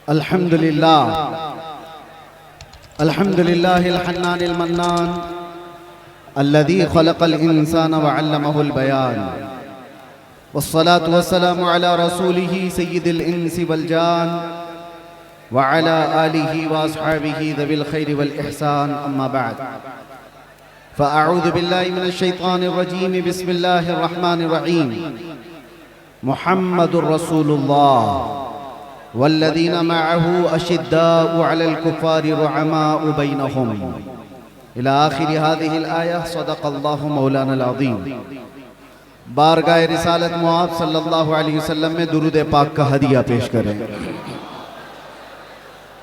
अल्हम्दुलिल्लाह अल्हम्दुलिल्लाहिल हन्नानिल मन्नान अल्लज़ी खलक़ल इंसान व अल्लमहुल बयान वस्सलातु वस्सलामु अला रसूलिही सय्यिदिल इंसी वल जान व अला आलिही व अस्हाबिही ज़विल खैरि वल इहसान अम्मा बअद फ़अऊज़ु बिल्लाहि मिनश शैतानिर रजीम बिस्मिल्लाहिर रहमानिर रहीम मुहम्मदुर रसूलुल्लाह वल्लज़ीना मअहू अशिद्दाउ अलल कुफ़ारि रुहमाउ बैनहुम इला आखिरि हाज़िहिल आया सदक़ल्लाहु मौलानल अज़ीम। बारगाह रिसालत मुआब सल्लल्लाहु अलैहि वसल्लम में दुरूद पाक का हदिया पेश करें।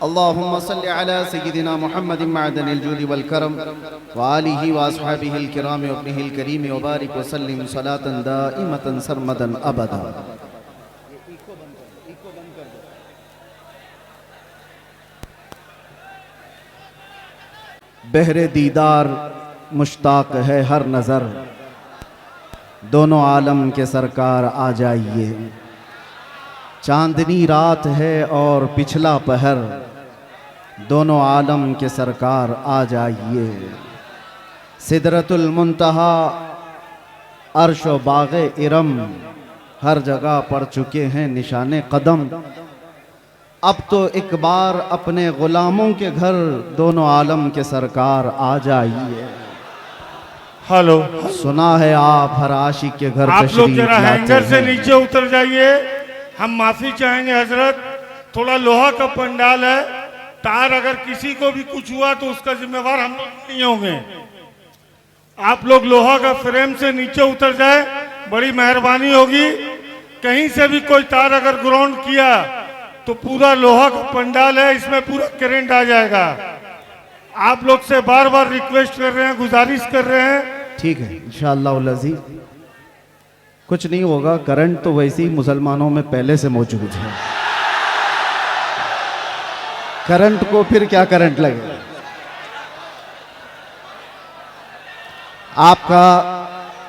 अल्लाहुम्मा सल्लि अला सय्यिदिना मुहम्मदिन मअदनिल जूदि वल करम व आलिहि व अस्हाबिहिल किराम व इब्निहिल करीम व बारिक व सल्लिम सलातन दाइमतन सरमदन अबदा। बहरे दीदार मुश्ताक है हर नज़र, दोनों आलम के सरकार आ जाइए। चांदनी रात है और पिछला पहर, दोनों आलम के सरकार आ जाइए। सिदरतुल मुंतहा अर्श व बाग़े इरम, हर जगह पड़ चुके हैं निशाने कदम। अब तो एक बार अपने गुलामों के घर दोनों आलम के सरकार आ जाइए। हेलो, सुना है आप हर आशिक के घर आप लोग तशरीफ जरा लाते हैंगर से हैं। नीचे उतर जाइए। हम माफी चाहेंगे हजरत, थोड़ा लोहा का पंडाल है, तार अगर किसी को भी कुछ हुआ तो उसका जिम्मेवार हम लोग नहीं होंगे। आप लोग लोहा का फ्रेम से नीचे उतर जाए, बड़ी मेहरबानी होगी। कहीं से भी कोई तार अगर ग्राउंड किया तो पूरा लोहा का पंडाल है, इसमें पूरा करंट आ जाएगा। आप लोग से बार बार रिक्वेस्ट कर रहे हैं, गुजारिश कर रहे हैं। ठीक है, इंशाअल्लाह अज़ीज़ कुछ नहीं होगा। करंट तो वैसे ही मुसलमानों में पहले से मौजूद है, करंट को फिर क्या करंट लगे।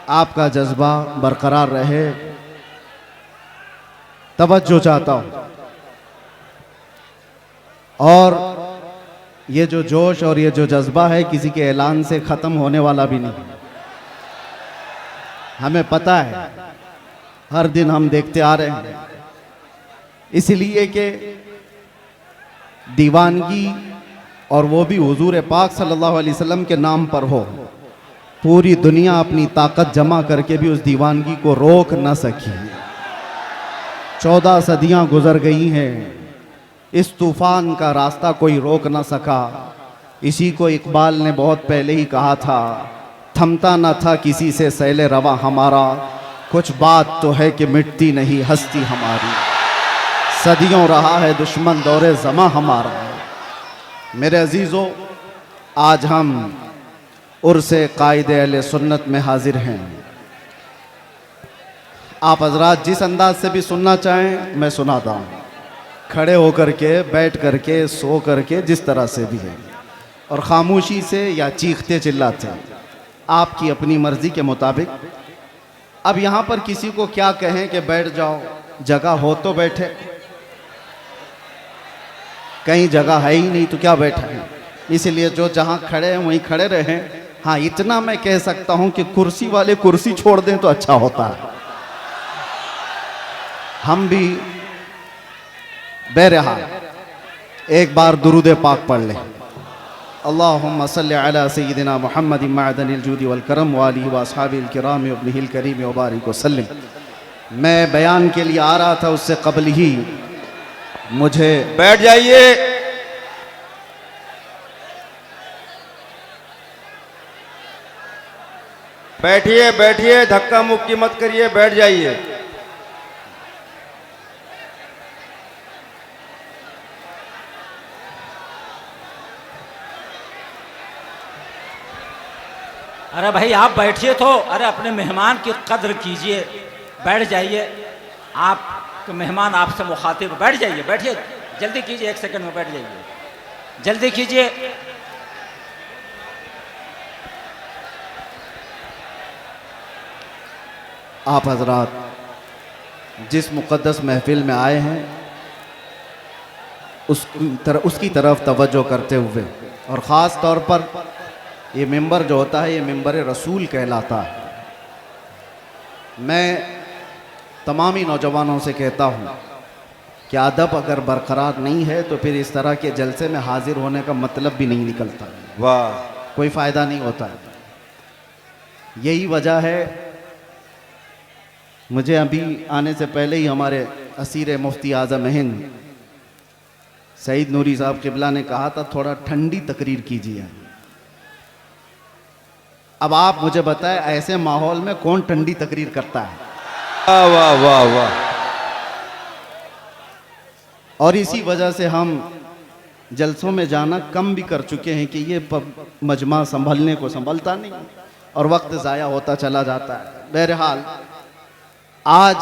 आपका जज्बा बरकरार रहे, तवज्जो चाहता हूं। और ये जो जोश और ये जो जज्बा है किसी के ऐलान से ख़त्म होने वाला भी नहीं। हमें पता है, हर दिन हम देखते आ रहे हैं, इसलिए कि दीवानगी और वो भी हुजूर पाक सल्लल्लाहु अलैहि वसल्लम के नाम पर हो। पूरी दुनिया अपनी ताकत जमा करके भी उस दीवानगी को रोक न सकी। 14 सदियां गुजर गई हैं, इस तूफान का रास्ता कोई रोक ना सका। इसी को इकबाल ने बहुत पहले ही कहा था, थमता न था किसी से सैले रवा हमारा, कुछ बात तो है कि मिटती नहीं हस्ती हमारी। सदियों रहा है दुश्मन दौरे ज़मा हमारा। मेरे अजीज़ों, आज हम उर्से कायदे अहले सुन्नत में हाजिर हैं। आप हजरात जिस अंदाज से भी सुनना चाहें मैं सुनाता हूँ, खड़े होकर के, बैठ करके, सो करके, जिस तरह से भी है, और ख़ामोशी से या चीखते चिल्लाते, आपकी अपनी मर्ज़ी के मुताबिक। अब यहाँ पर किसी को क्या कहें कि बैठ जाओ, जगह हो तो बैठे, कहीं जगह है ही नहीं तो क्या बैठा है। इसलिए जो जहाँ खड़े हैं वहीं खड़े रहें। हाँ, इतना मैं कह सकता हूँ कि कुर्सी वाले कुर्सी छोड़ दें तो अच्छा होता है। हम भी बहरहाल एक बार दुरूद पाक पढ़ लें। अल्लाहुम्मा सल्लि अला सय्यिदिना मुहम्मदिन मअदनिल जूदि वल करम व आलिहि व अस्हाबिल किराम व इब्निहिल करीम व बारिक व सल्लिम। मैं बयान के लिए आ रहा था, उससे कबल ही मुझे बैठ जाइए। बैठिए बैठिए, धक्का मुक्की मत करिए, बैठ जाइए। अरे भाई आप बैठिए तो, अरे अपने मेहमान की कद्र कीजिए, बैठ जाइए। आप मेहमान आपसे मुखातिब, बैठ जाइए, बैठिए, जल्दी कीजिए, 1 सेकंड में बैठ जाइए, जल्दी कीजिए। आप हजरात जिस मुक़द्दस महफिल में आए हैं, उसकी तरफ तवज्जो करते हुए, और ख़ास तौर पर ये मिंबर जो होता है ये मिंबर रसूल कहलाता है। मैं तमाम ही नौजवानों से कहता हूँ कि अदब अगर बरकरार नहीं है तो फिर इस तरह के जलसे में हाजिर होने का मतलब भी नहीं निकलता, वाह, कोई फ़ायदा नहीं होता है। यही वजह है, मुझे अभी आने से पहले ही हमारे असीर मुफ्ती आज़म हिंद सईद नूरी साहब किबला ने कहा था थोड़ा ठंडी तकरीर कीजिए। अब आप मुझे बताएं ऐसे माहौल में कौन ठंडी तकरीर करता है? वाह वाह वाह वाह। और इसी वजह से हम जलसों में जाना कम भी कर चुके हैं कि ये मजमा संभलने को संभलता नहीं और वक्त ज़ाया होता चला जाता है। बहरहाल आज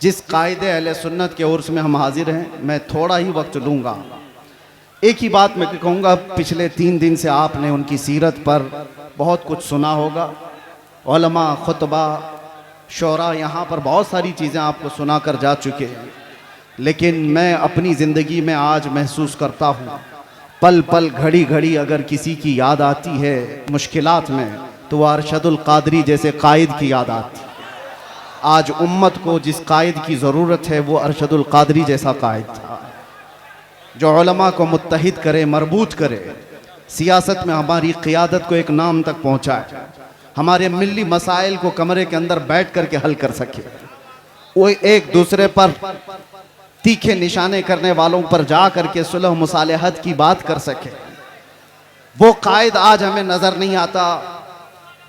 जिस कायदे अहले सुन्नत के उर्स में हम हाजिर हैं, मैं थोड़ा ही वक्त लूँगा। एक ही बात मैं कहूँगा, पिछले 3 दिन से आपने उनकी सीरत पर बहुत कुछ सुना होगा। उलमा, खुतबा, शोरा, यहाँ पर बहुत सारी चीज़ें आपको सुना कर जा चुके हैं, लेकिन मैं अपनी ज़िंदगी में आज महसूस करता हूँ, पल पल घड़ी घड़ी अगर किसी की याद आती है मुश्किलात में तो वह अरशदुल कादरी जैसे कायद की याद आती है। आज उम्मत को जिस कायद की ज़रूरत है वो अरशदुल कादरी जैसा कायद था, जो उलमा को मुत्तहिद करे, मरबूत करे, सियासत में हमारी क़ियादत को एक नाम तक पहुँचाए, हमारे मिली मसाइल को कमरे के अंदर बैठ कर के हल कर सके, वो एक दूसरे पर तीखे निशाने करने वालों पर जा कर के सुलह मुसालहत की बात कर सके। वो कायद आज हमें नज़र नहीं आता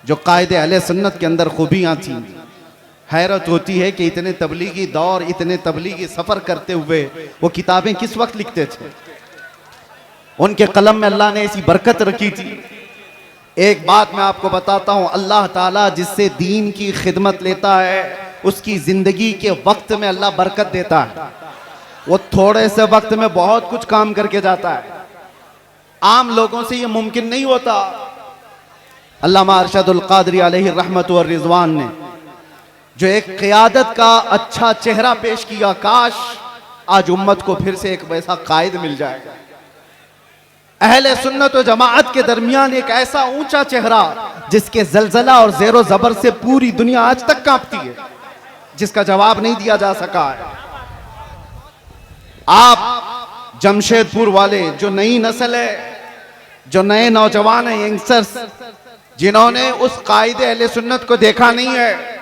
जो कायदे अहले सुन्नत के अंदर खूबियाँ थीं। हैरत होती है कि इतने तबलीगी दौर, इतने तबलीगी सफ़र करते हुए वो किताबें किस वक्त लिखते थे। उनके कलम में अल्लाह ने ऐसी बरकत रखी थी। एक बात मैं आपको बताता हूँ, अल्लाह ताला जिससे दीन की खिदमत लेता है उसकी ज़िंदगी के वक्त में अल्लाह बरकत देता है। वो थोड़े से वक्त में बहुत कुछ काम करके जाता है। आम लोगों से ये मुमकिन नहीं होता। अल्लामा अरशदुल कादरी अलैहि रहमत व रिज़वान ने जो एक क़ियादत का अच्छा चेहरा पेश किया, काश आज उम्मत को फिर से एक वैसा कायद मिल जाएगा। अहले सुन्नत व जमाअत के दरमियान एक ऐसा ऊंचा चेहरा जिसके जलजला और ज़ेरो ज़बर से पूरी दुनिया आज तक कांपती है, जिसका जवाब नहीं दिया जा सका है। आप जमशेदपुर वाले, जो नई नस्ल है, जो नए नौजवान हैं, यंगस्टर्स, जिन्होंने उस कायदे अहले सुन्नत को देखा नहीं है,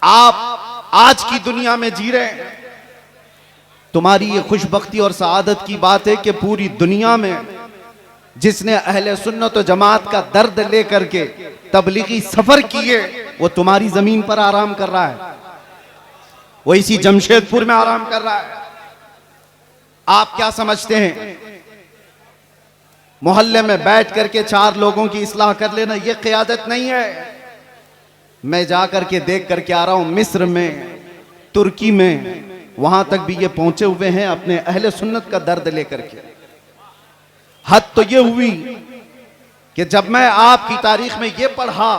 आप आज की दुनिया में जी रहे हैं। तुम्हारी ये खुशबख्ती और सआदत की बात है कि पूरी दुनिया में जिसने अहले सुन्नत व जमात का दर्द लेकर के तबलीगी सफर किए वो तुम्हारी जमीन पर आराम कर रहा है, वो इसी जमशेदपुर में आराम कर रहा है। आप क्या समझते हैं मोहल्ले में बैठ करके 4 लोगों की इस्लाह कर लेना ये क़ियादत नहीं है। मैं जा करके देख करके आ रहा हूं, मिस्र में, तुर्की में, वहां तक भी ये पहुंचे हुए हैं अपने अहले सुन्नत का दर्द लेकर के। हद तो ये हुई कि जब मैं आपकी तारीख में ये पढ़ा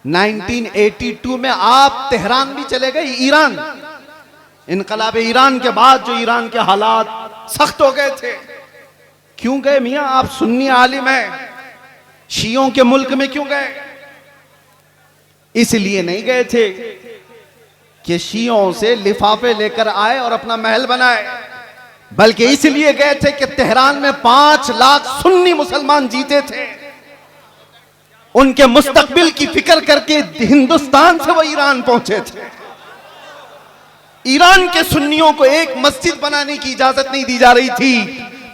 1982 में आप तेहरान भी चले गए, ईरान, इनकलाब ईरान के बाद जो ईरान के हालात सख्त हो गए थे। क्यों गए मियां? आप सुन्नी आलिम हैं, शियों के मुल्क में क्यों गए? इसलिए नहीं गए थे कि शियों से लिफाफे लेकर आए और अपना महल बनाए, बल्कि इसलिए गए थे कि तेहरान में 5 लाख सुन्नी मुसलमान जीते थे। उनके मुस्तकबिल की फिक्र करके हिंदुस्तान से वो ईरान पहुंचे थे। ईरान के सुन्नियों को एक मस्जिद बनाने की इजाजत नहीं दी जा रही थी,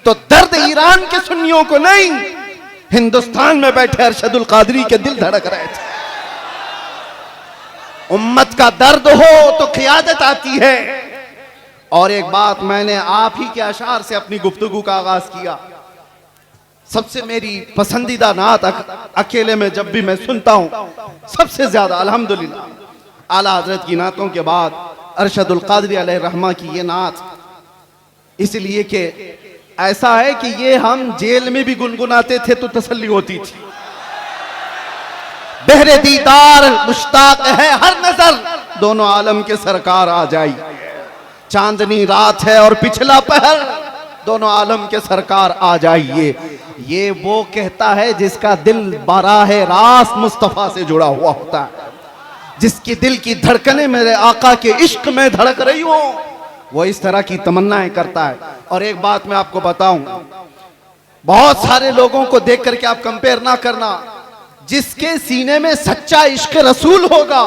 तो दर्द ईरान के सुन्नियों को नहीं, हिंदुस्तान में बैठे अरशदुल कादरी के दिल धड़क रहे थे। उम्मत का दर्द हो तो क़ियादत आती है। और एक बात मैंने आप ही के अशार से अपनी गुफ्तगू का आगाज किया। सबसे मेरी पसंदीदा नात अकेले में जब भी मैं सुनता हूं, सबसे ज्यादा अल्हम्दुलिल्लाह आला हजरत की नातों के बाद अरशदुल कादरी अलैहि रहमा की ये नात, इसलिए कि ऐसा है कि ये हम जेल में भी गुनगुनाते थे तो तसल्ली होती थी। बहरे दीदार मुश्ताक है हर नजर, दोनों आलम के सरकार आ जाई। चांदनी रात है और पिछला पहर, दोनों आलम के सरकार आ जाइए। ये वो कहता है जिसका दिल बाराह रास्त मुस्तफा से जुड़ा हुआ होता है, जिसकी दिल की धड़कनें मेरे आका के इश्क में धड़क रही हो, वो इस तरह की तमन्नाएं करता है। और एक बात मैं आपको बताऊं, बहुत सारे लोगों को देख करके आप कंपेयर ना करना। जिसके सीने में सच्चा इश्क रसूल होगा,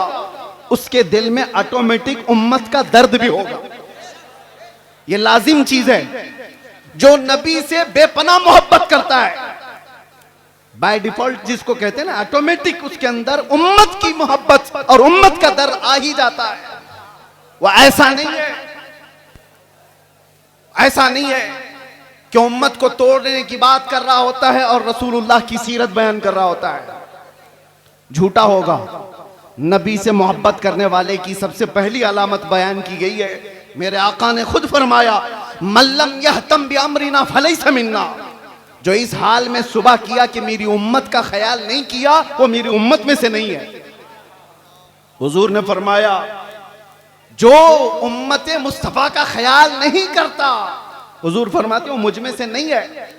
उसके दिल में ऑटोमेटिक उम्मत का दर्द भी होगा। ये लाजिम चीज है। जो नबी से बेपनाह मोहब्बत करता है, बाय डिफॉल्ट जिसको कहते हैं ना, ऑटोमेटिक उसके अंदर उम्मत की मोहब्बत और उम्मत का दर्द आ ही जाता है। वो ऐसा नहीं है, ऐसा नहीं है कि उम्मत को तोड़ने की बात कर रहा होता है और रसूलुल्लाह की सीरत बयान कर रहा होता है। झूठा होगा। नबी से मोहब्बत करने वाले की सबसे पहली अलामत बयान की गई है। मेरे आका ने खुद फरमाया, मल्लम यहतम बिअमरिना फलैसा मिन्ना। जो इस हाल में सुबह किया कि मेरी उम्मत का ख्याल नहीं किया, वो मेरी उम्मत में से नहीं है। हुजूर ने फरमाया, जो उम्मत मुस्तफा का ख्याल नहीं करता, हुजूर फरमाते हो मुझ में से नहीं है।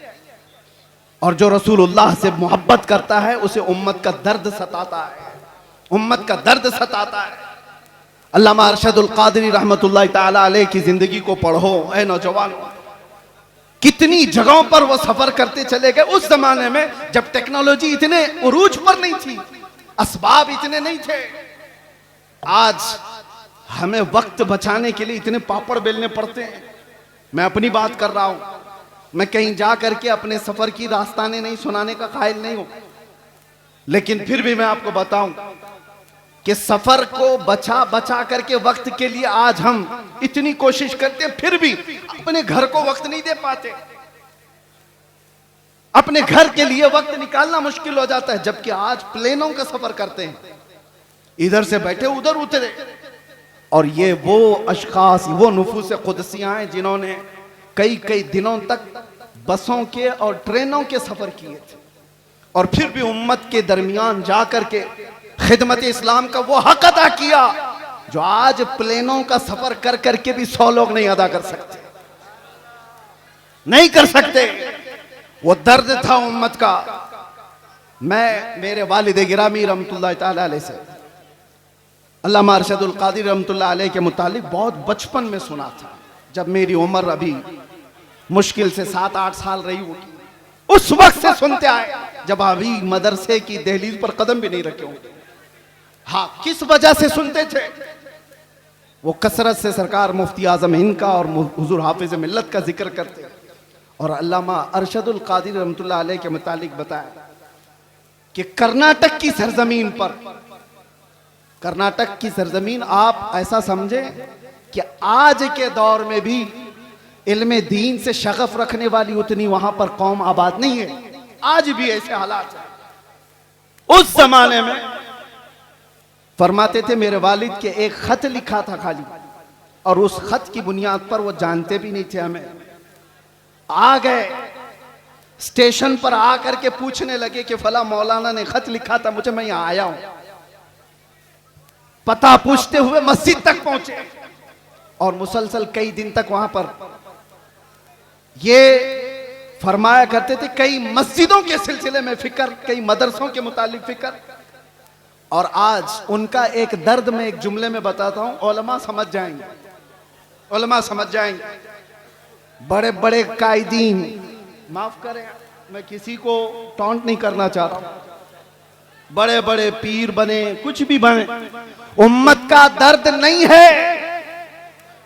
और जो रसूलुल्लाह से मोहब्बत करता है, उसे उम्मत का दर्द सताता है, उम्मत का दर्द सताता है। अल्लामा अरशदुल कादरी रहमतुल्लाह ताला अलैह की जिंदगी को पढ़ो ऐ नौजवानों। कितनी जगहों पर वो सफर करते चले गए। उस जमाने में जब टेक्नोलॉजी इतने उरूज पर नहीं थी, असबाब इतने नहीं थे। आज हमें वक्त बचाने के लिए इतने पापड़ बेलने पड़ते हैं। मैं अपनी बात कर रहा हूं, मैं कहीं जा करके अपने सफर की दास्तानें नहीं सुनाने का कायल नहीं हूं, लेकिन फिर भी मैं आपको बताऊं कि सफर को बचा बचा करके वक्त के लिए आज हम इतनी कोशिश करते हैं, फिर भी अपने घर को वक्त नहीं दे पाते। अपने घर के लिए वक्त निकालना मुश्किल हो जाता है। जबकि आज प्लेनों का सफर करते हैं, इधर से बैठे उधर उतरे। और ये वो अशखास, वो नुफूस कुदसियां हैं जिन्होंने कई कई दिनों तक बसों के और ट्रेनों के सफर किए थे, और फिर भी उम्मत के दरमियान जाकर के खिदमत इस्लाम का वो हक अदा किया जो आज प्लेनों का सफर कर करके भी 100 लोग नहीं अदा कर सकते, नहीं कर सकते। वो दर्द था उम्मत का। मैं मेरे वालिद गिरामी रहमतुल्लाह ताला अलैह से अल्लामा अरशदुल कादिर रहमतुल्लाह अलैह के मुतालिक बहुत बचपन में सुना था, जब मेरी उम्र अभी मुश्किल से 7-8 साल रही होगी। उस वक्त से सुनते आए जब अभी मदरसे की दहलीज पर कदम भी नहीं रखे होंगे। हाँ, किस वजह से सुनते थे? वो कसरत से सरकार मुफ्ती आजम हिंद का और हुजूर हाफिज मिल्लत का जिक्र करते, और अल्लामा अरशदुल कादिर रहमतुल्लाह अलैह के मुतालिक बताया कि कर्नाटक की सरजमीन पर, कर्नाटक की सरजमीन आप ऐसा समझे कि आज के दौर में भी इल्मे दीन से शगफ रखने वाली उतनी वहां पर कौम आबाद नहीं है। आज भी ऐसे हालात हैं। उस जमाने में फरमाते थे, मेरे वालिद के एक खत लिखा था खाली, और उस खत की बुनियाद पर वो जानते भी नहीं थे हमें। आ गए स्टेशन पर आकर के पूछने लगे कि फला मौलाना ने खत लिखा था मुझे, मैं यहां आया हूं। पता पूछते हुए मस्जिद तक पहुंचे, और मुसलसल कई दिन तक वहां पर ये फरमाया करते थे, कई मस्जिदों के सिलसिले में फिक्र, कई मदरसों के मुतालिक फिक्र। और आज उनका एक दर्द मैं एक जुमले में बताता हूं, उलमा समझ जाएंगे, उलमा समझ जाएंगे। बड़े बड़े कायदीन, माफ करें मैं किसी को टॉन्ट नहीं करना चाह रहा, बड़े बड़े पीर बने, कुछ भी बने, उम्मत का दर्द नहीं है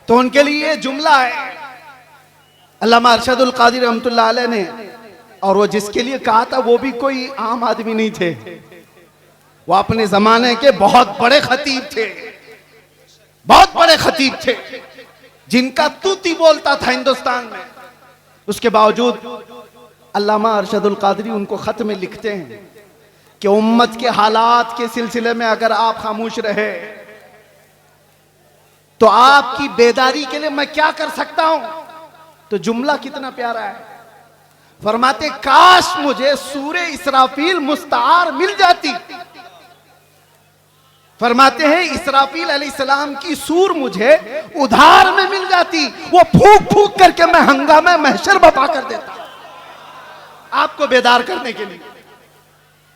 तो उनके लिए जुमला है। अल्लामा अरशदुल कादिर रहमतुल्लाह अलैह ने, और वो जिसके लिए कहा था वो भी कोई आम आदमी नहीं थे, वो अपने जमाने के बहुत बड़े खतीब थे, बहुत बड़े खतीब थे जिनका तूती बोलता था हिंदुस्तान में। उसके बावजूद अल्लामा अरशदुल कादरी उनको खत में लिखते हैं कि उम्मत के हालात के सिलसिले में अगर आप खामोश रहे तो आपकी बेदारी के लिए मैं क्या कर सकता हूं। तो जुमला कितना प्यारा है, फरमाते, काश मुझे सूरे इसराफील मुस्तार मिल जाती फरमाते हैं इसराफील अलैहिस्सलाम की सूर मुझे उधार में मिल जाती, वो फूंक फूंक करके मैं हंगामा महशर बपा कर देता, आपको बेदार करने के लिए।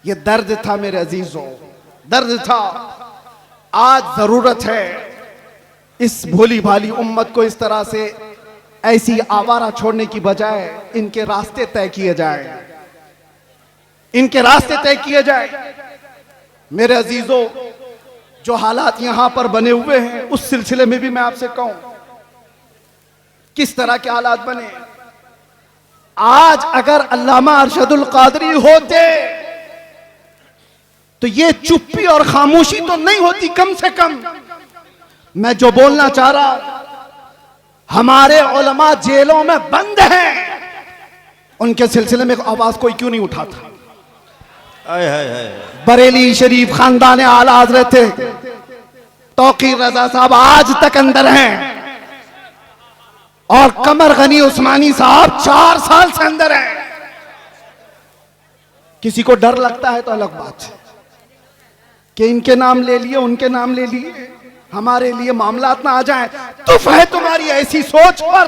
ये दर्द था मेरे अजीजों, दर्द था। आज जरूरत है इस भोली भाली उम्मत को इस तरह से ऐसी आवारा छोड़ने की बजाय इनके रास्ते तय किए जाए, इनके रास्ते तय किए जाए। मेरे अजीजों, जो हालात यहां पर बने हुए हैं उस सिलसिले में भी मैं आपसे कहूं, किस तरह के हालात बने। आज अगर अल्लामा अरशदुल कादरी होते तो ये चुप्पी और खामोशी तो नहीं होती। कम से कम मैं जो बोलना चाह रहा, हमारे उलमा जेलों में बंद हैं, उनके सिलसिले में आवाज कोई क्यों नहीं उठाता। बरेली शरीफ खानदान आला हजरत तौकीर रजा साहब आज तक अंदर हैं, और कमर गनी उस्मानी साहब 4 साल से अंदर हैं। किसी को डर लगता है तो अलग बात है कि इनके नाम ले लिए, उनके नाम ले लिए, हमारे लिए मामलात ना आ जाए। तुफ है तुम्हारी ऐसी सोच पर।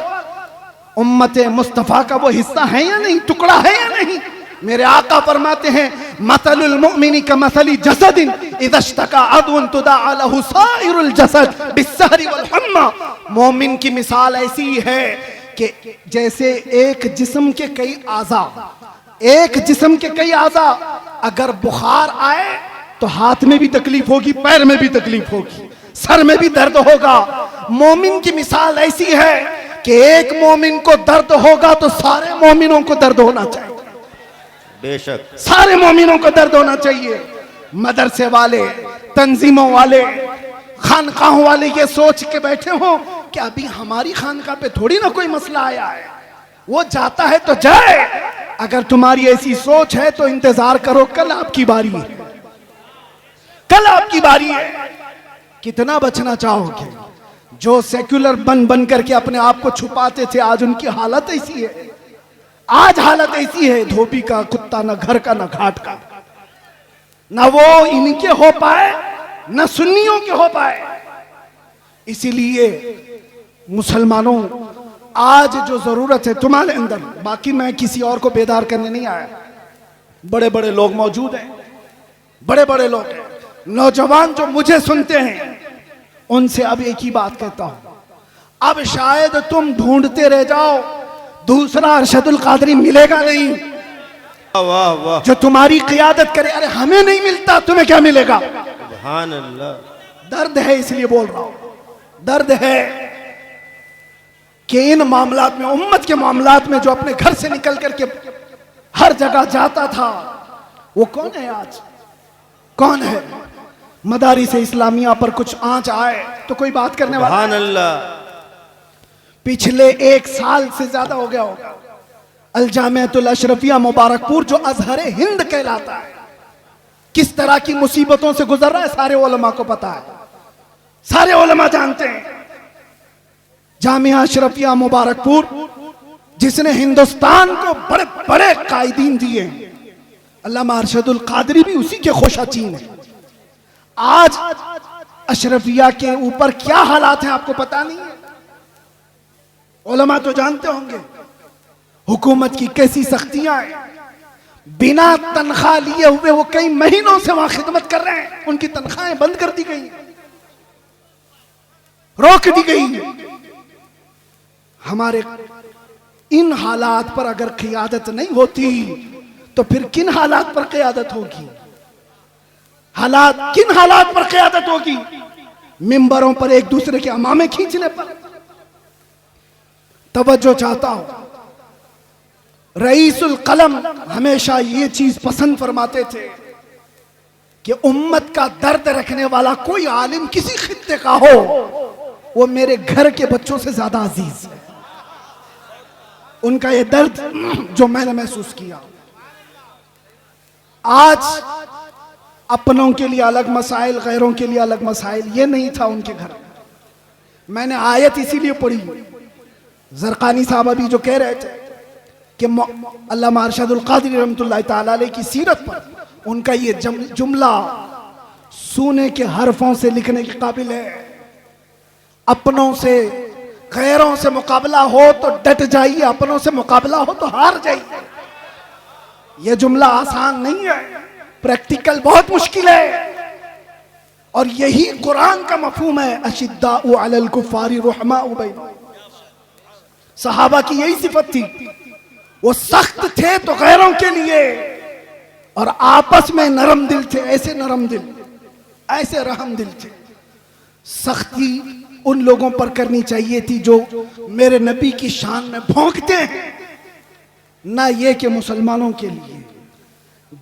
उम्मत मुस्तफा का वो हिस्सा है या नहीं, टुकड़ा है या नहीं। मेरे आका फरमाते हैं मसलुल मुमिनी का मसली जसदिन इज़ा इश्तका अदवन तुदाअ लहु साइरुल जसद बिस्सहरी वल हम्मा। मोमिन की मिसाल ऐसी है कि जैसे एक जिस्म के कई आज़ा, एक जिस्म के कई आज़ा, अगर बुखार आए तो हाथ में भी तकलीफ होगी, पैर में भी तकलीफ होगी, सर में भी दर्द होगा। मोमिन की मिसाल ऐसी है कि एक मोमिन को दर्द होगा तो सारे मोमिनों को दर्द होना चाहिए, बेशक सारे मोमिनों को दर्द होना चाहिए। मदरसे वाले, तंजीमों वाले, खानकाहों वाले ये सोच के बैठे हो कि अभी हमारी खानका पे थोड़ी ना कोई मसला आया है, वो जाता है तो जाए। अगर तुम्हारी ऐसी सोच है तो इंतजार करो, कल आपकी बारी है, कल आपकी बारी है। कितना बचना चाहोगे? जो सेक्युलर बन बन करके अपने आप को छुपाते थे, आज उनकी हालत ऐसी है, आज हालत ऐसी है, धोबी का कुत्ता, न घर का न घाट का। न वो इनके हो पाए न सुन्नियों के हो पाए। इसीलिए मुसलमानों, आज जो जरूरत है तुम्हारे अंदर, बाकी मैं किसी और को बेदार करने नहीं आया, बड़े बड़े लोग मौजूद हैं, बड़े बड़े लोग हैं, नौजवान जो मुझे सुनते हैं, उनसे अब एक ही बात कहता हूं, अब शायद तुम ढूंढते रह जाओ, दूसरा अरशदुल कादरी मिलेगा नहीं। वाह वाह, जो तुम्हारी क़ियादत करे। अरे हमें नहीं मिलता, तुम्हें क्या मिलेगा? सुभान अल्लाह। दर्द है, इसलिए बोल रहा हूं, दर्द है कि इन मामलात में, उम्मत के मामलात में, जो अपने घर से निकल करके हर जगह जाता था, वो कौन है आज? कौन है? मदारिस इस्लामिया पर कुछ आंच आए तो कोई बात करने वाला? सुभान अल्लाह। पिछले 1 साल से ज्यादा हो गया होगा, अल-जामिअतुल अशरफिया मुबारकपुर, जो अजहरे हिंद कहलाता है, किस तरह की मुसीबतों से गुजर रहा है, सारे उलमा को पता है, सारे उलमा जानते हैं। जामिया अशरफिया मुबारकपुर, जिसने हिंदुस्तान को बड़े बड़े कायदीन दिए, अल्लामा अरशदुल कादरी भी उसी के खोशाचीन है। आज अशरफिया के ऊपर क्या हालात हैं आपको पता नहीं है? उलमा तो जानते होंगे, हुकूमत की कैसी सख्तियां हैं। बिना तनख्वाह लिए हुए वो कई महीनों से वहां खिदमत कर रहे हैं, उनकी तनख्वाहें बंद कर दी गई, रोक दी गई। हमारे इन हालात पर अगर क़ियादत नहीं होती तो फिर किन हालात पर क़ियादत होगी? हालात, किन हालात पर क़ियादत होगी? मिंबरों पर एक दूसरे के अमामे खींचने पर। तवज्जो चाहता हूं, रईसुल कलम हमेशा ये चीज पसंद फरमाते थे कि उम्मत का दर्द रखने वाला कोई आलिम किसी खित्ते का हो, वो मेरे घर के बच्चों से ज्यादा अजीज है। उनका ये दर्द जो मैंने महसूस किया, आज अपनों के लिए अलग मसाइल, गैरों के लिए अलग मसाइल, ये नहीं था उनके घर। मैंने आयत इसीलिए पढ़ी, ज़रक़ानी साहब अभी जो कह रहे थे कि अल्लामा अरशदुल कादरी रहमतुल्लाह तआला अलैह की सीरत पर उनका ये जुमला सोने के हरफों से लिखने के काबिल है। अपनों से गैरों से मुकाबला हो तो डट जाइए, अपनों से मुकाबला हो तो हार जाइए। यह जुमला आसान नहीं है, प्रैक्टिकल बहुत मुश्किल है। और यही कुरान का मफहूम है, अशिद्दाउ अलल कुफ्फारी रुहमाउ बैनहुम। सहाबा की यही सिफत थी, वो सख्त थे तो गैरों के लिए और आपस में नरम दिल थे। ऐसे नरम दिल, ऐसे रहम दिल थे। सख्ती उन लोगों पर करनी चाहिए थी जो मेरे नबी की शान में भौंकते हैं, ना ये कि मुसलमानों के लिए।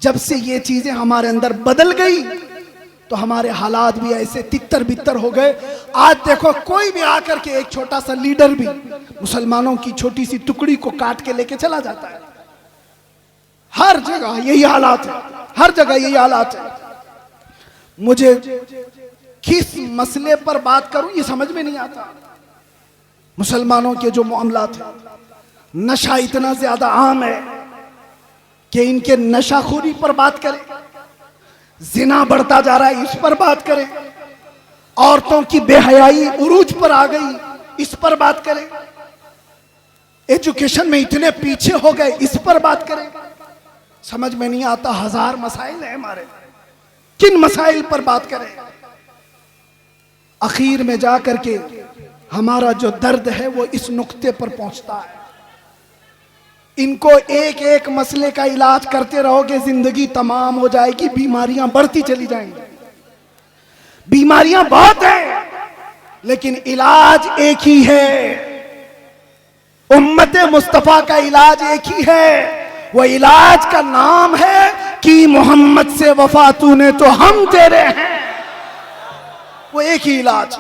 जब से ये चीजें हमारे अंदर बदल गई तो हमारे हालात भी ऐसे तितर बितर हो गए। आज देखो, कोई भी आकर के, एक छोटा सा लीडर भी मुसलमानों की छोटी सी टुकड़ी को काट के लेके चला जाता है। हर जगह यही हालात है, हर जगह यही हालात है। मुझे किस मसले पर बात करूं ये समझ में नहीं आता। मुसलमानों के जो मामलात हैं, नशा इतना ज्यादा आम है कि इनके नशाखोरी पर बात करें, जिना बढ़ता जा रहा है इस पर बात करें, औरतों की बेहयाई उरूज पर आ गई इस पर बात करें, एजुकेशन में इतने पीछे हो गए इस पर बात करें। समझ में नहीं आता, हजार मसाइल है हमारे, किन मसाइल पर बात करें। आखिर में जाकर के हमारा जो दर्द है वो इस नुक्ते पर पहुंचता है। इनको एक एक मसले का इलाज करते रहोगे, जिंदगी तमाम हो जाएगी, बीमारियां बढ़ती चली जाएंगी। बीमारियां बहुत हैं लेकिन इलाज एक ही है। उम्मते मुस्तफा का इलाज एक ही है, वो इलाज का नाम है कि मोहम्मद से वफा तूने तो हम तेरे हैं। वो एक ही इलाज।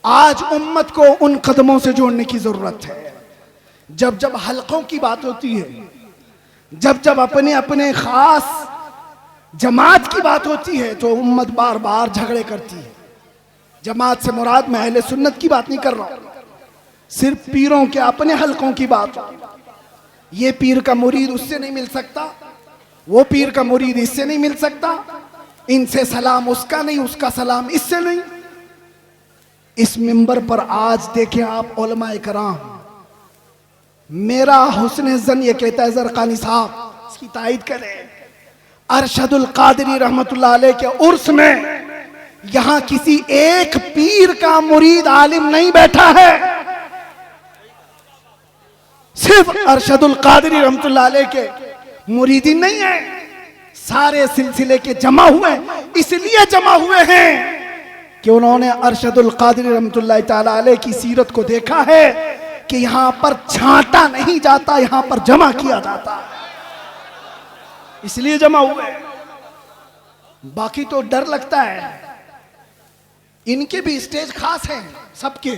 आज उम्मत को उन कदमों से जोड़ने की जरूरत है। जब जब हलकों की बात होती है, जब जब अपने अपने खास जमात की बात होती है तो उम्मत बार बार झगड़े करती है। जमात से मुराद मैं अहले सुन्नत की बात नहीं कर रहा हूं, सिर्फ पीरों के अपने हलकों की बात। ये पीर का मुरीद उससे नहीं मिल सकता, वो पीर का मुरीद इससे नहीं मिल सकता, इनसे सलाम उसका नहीं, उसका सलाम इससे नहीं। इस मिंबर पर आज देखें आप उलमाए कराम, मेरा हुस्न जन ये कहता है, ज़रक़ानी साहब इसकी तायद करें, अरशदुल कादरी रहमतुल्लाह अलैह के उर्स में यहां किसी एक पीर का मुरीद आलिम नहीं बैठा है, सिर्फ अरशदुल कादरी रहमतुल्लाह अलैह के मुरीदी नहीं है, सारे सिलसिले के जमा हुए। इसलिए जमा हुए हैं कि उन्होंने अरशदुल कादरी रहमतुल्लाह ताला अलैह की सीरत को देखा है कि यहां पर छांटा नहीं जाता, यहां पर जमा किया जाता, इसलिए जमा हुए। बाकी तो डर लगता है। इनके भी स्टेज खास हैं, सबके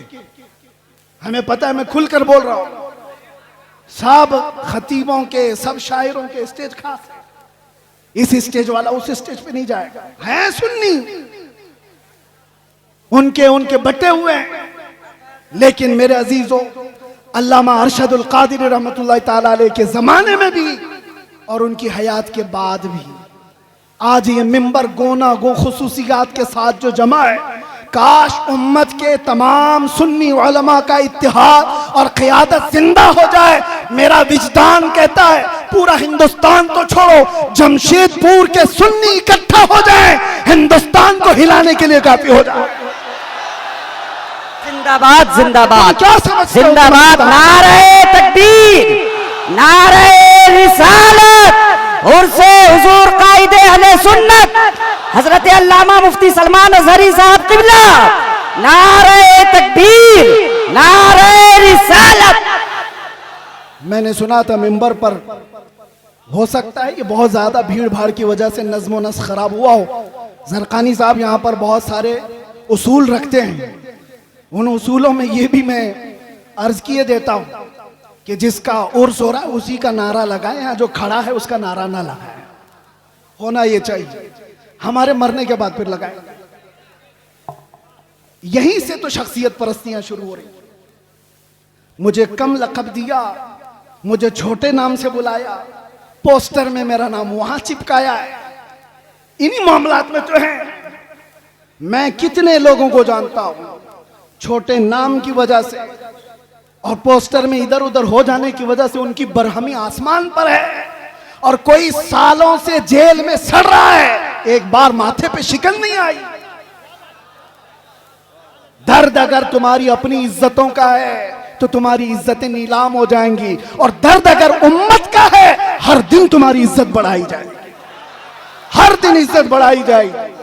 हमें पता है, मैं खुलकर बोल रहा हूं। सब खतीबों के, सब शायरों के स्टेज खास है। इस स्टेज वाला उस स्टेज पे नहीं जाएगा। है सुन्नी, उनके बटे हुए हैं। लेकिन मेरे अजीजों, अल्लामा अरशदुल कादिरी रहमतुल्लाह ताला अलैह के जमाने में भी और उनकी हयात के बाद भी आज ये मिंबर गोना गो खुसूसियात के साथ जो जमा है, काश उम्मत के तमाम सुन्नी उलमा का इत्तिहाद और क़ियादत जिंदा हो जाए। मेरा विजदान कहता है पूरा हिंदुस्तान तो छोड़ो, जमशेदपुर के सुन्नी इकट्ठा हो जाए, हिंदुस्तान को हिलाने के लिए काफी हो जाए। जिंदाबाद जिंदाबाद क्या समझते हो? जिंदाबाद, नारे तकबीर, नारे रिसालत, उर्से हुजूर कायदे अहले सुन्नत हजरत अल्लामा मुफ्ती सलमान अजहरी साहब किबला, नारे तकबीर, नारे रिसालत। मैंने सुना था मिंबर पर, हो सकता है कि बहुत ज्यादा भीड़ भाड़ की वजह से नज्म नस्क खराब हुआ हो। ज़रक़ानी साहब यहाँ पर बहुत सारे उसूल रखते हैं, उन उसूलों में ये भी मैं अर्ज किए देता हूँ कि जिसका उर्स हो रहा है उसी का नारा लगाए, यहाँ जो खड़ा है उसका नारा ना लगाए। होना ये चाहिए, हमारे मरने के बाद फिर लगाए। यहीं से तो शख्सियत परस्तियां शुरू हो रही। मुझे कम लक़ब दिया, मुझे छोटे नाम से बुलाया, पोस्टर में मेरा नाम वहां चिपकाया है। इन्हीं मामलात में तो है। मैं कितने लोगों को जानता हूं छोटे नाम की वजह से और पोस्टर में इधर उधर हो जाने की वजह से उनकी बरहमी आसमान पर है, और कोई सालों से जेल में सड़ रहा है, एक बार माथे पे शिकन नहीं आई। दर्द अगर तुम्हारी अपनी इज्जतों का है तो तुम्हारी इज्जतें नीलाम हो जाएंगी, और दर्द अगर उम्मत का है हर दिन तुम्हारी इज्जत बढ़ाई जाएगी, हर दिन इज्जत बढ़ाई जाएगी।